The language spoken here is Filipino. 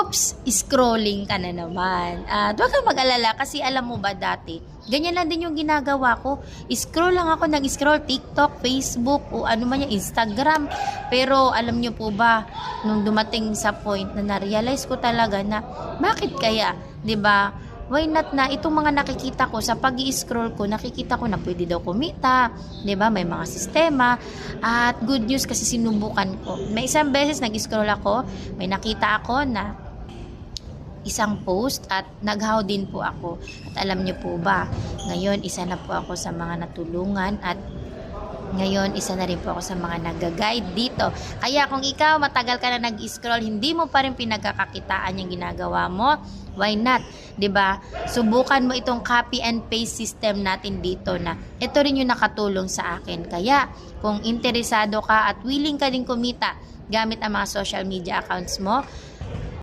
oops, scrolling ka na naman. At huwag kang mag-alala kasi alam mo ba dati, ganyan lang din yung ginagawa ko. Scroll lang ako, nag-scroll TikTok, Facebook, o ano man yung Instagram. Pero alam nyo po ba, nung dumating sa point na na-realize ko talaga na bakit kaya, 'di ba? Why not na itong mga nakikita ko sa pag-i-scroll ko, nakikita ko na pwede daw kumita, 'di ba? May mga sistema at good news kasi sinubukan ko. May isang beses nag-scroll ako, may nakita ako na isang post at naghaw din po ako. At alam niyo po ba, ngayon isa na po ako sa mga natulungan at ngayon, isa na rin po ako sa mga nag-guide dito. Kaya kung ikaw matagal ka na nag-scroll, hindi mo pa rin pinagkakakitaan yung ginagawa mo, why not? 'Di ba? Subukan mo itong copy and paste system natin dito na ito rin yung nakatulong sa akin. Kaya kung interesado ka at willing ka din kumita gamit ang mga social media accounts mo,